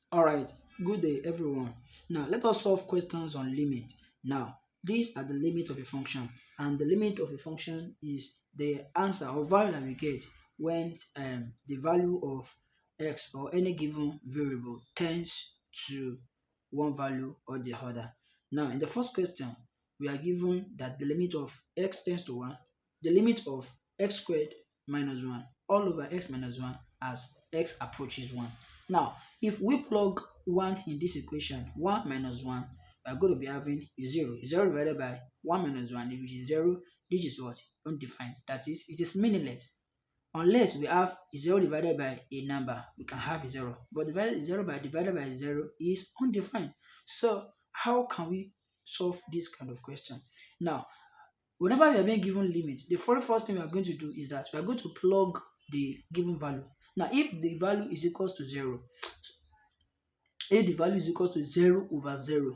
All right, good day everyone. Now let us solve questions on limit. Now these are the limit of a function, and the limit of a function is the answer or value that we get when the value of x or any given variable tends to one value or the other. Now in the first question, we are given that the limit of x tends to 1, the limit of x squared minus 1 all over x minus 1 as x approaches 1. Now if we plug 1 in this equation, 1 minus 1, we are going to be having 0. 0 divided by 1 minus 1, which is 0. This is what? Undefined. That is, it is meaningless. Unless we have 0 divided by a number, we can have 0. But 0 by divided by 0 is undefined. So how can we solve this kind of question? Now, whenever we are being given limit, the very first thing we are going to do is that we are going to plug the given value. Now, if the value is equals to 0, if the value is equal to 0 over 0,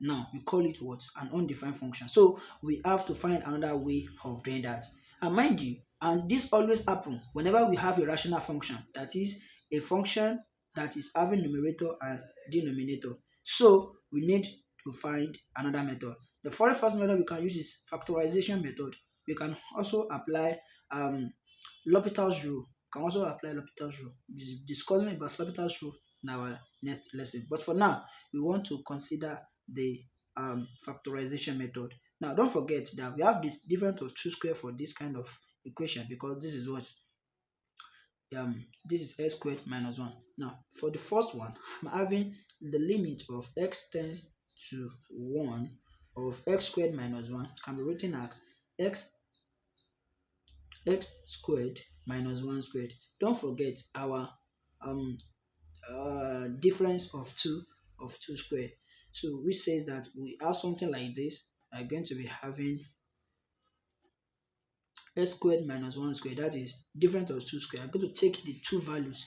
now we call it what? An undefined function. So we have to find another way of doing that. And mind you, and this always happens whenever we have a rational function, that is a function that is having numerator and denominator. So we need to find another method. The very first method we can use is factorization method. We can also apply L'Hopital's rule. Can also apply L'Hopital's rule. We'll be discussing about L'Hopital's rule in our next lesson. But for now, we want to consider the factorization method. Now, don't forget that we have this difference of 2 square for this kind of equation, because this is what this is x squared minus 1. Now, for the first one, I'm having the limit of x tends to 1 of x squared minus 1 can be written as x squared minus 1 squared. Don't forget our um difference of 2 squared. So which says that we have something like this. Are going to be having x squared minus 1 squared, that is difference of 2 squared. I'm going to take the two values,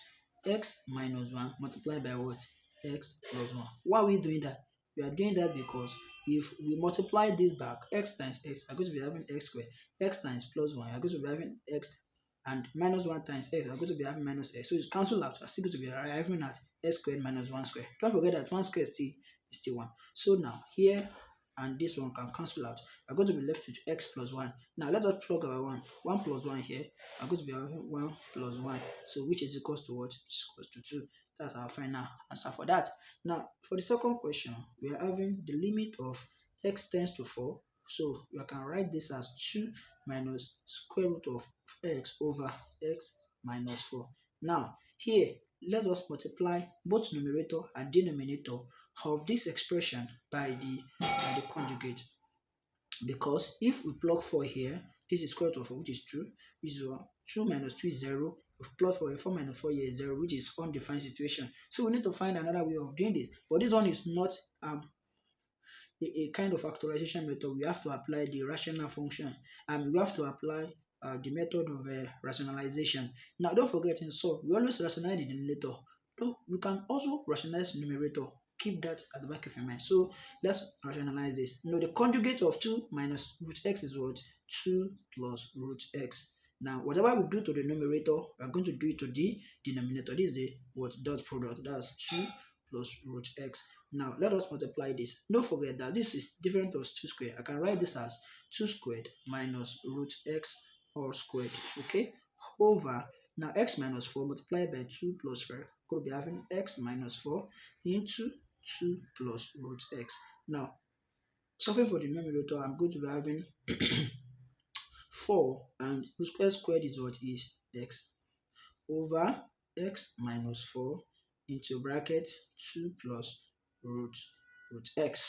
x minus 1 multiplied by what? X plus 1. Why are we doing that? We are doing that because if we multiply this back, x times x, are going to be having x squared. X times plus 1, are going to be having x, and minus 1 times x, are going to be having minus x. So it's cancelled out. We're still going to be arriving at x squared minus 1 squared. Don't forget that 1 squared is still 1. So now here and this one can cancel out. We're going to be left with x plus 1. Now let us plug our 1. 1 plus 1 here. We're going to be having 1 plus 1. So which is equals to what? Is equals to 2. That's our final answer for that. Now for the second question, we are having the limit of x tends to 4. So we can write this as 2 minus square root of x over x minus 4. Now here, let us multiply both numerator and denominator of this expression by the conjugate, because if we plug 4 here, this is square root of 4, which is 2, which is 1. 2 minus 2 is 0. If we plug 4 here, 4 minus 4 here is 0, which is undefined situation. So we need to find another way of doing this. But this one is not a kind of factorization method. We have to apply the rational function, and we have to apply the method of rationalization. Now don't forget, in solve we always rationalize the denominator, though we can also rationalize the numerator. Keep that at the back of your mind. So let's rationalize this. The conjugate of 2 minus root x is what? 2 plus root x. Now whatever we do to the numerator, we are going to do it to the denominator. This is the what? Dot product. That's 2 plus root x. Now let us multiply this. Don't forget that this is different of 2 squared. I can write this as 2 squared minus root x all squared. Okay, over now x minus 4 multiplied by 2 plus 4. Could be having x minus 4 into 2 plus root x. Now solving for the numerator, I'm going to be having 4, and root square squared is what? Is x over x minus 4 into bracket 2 plus root x.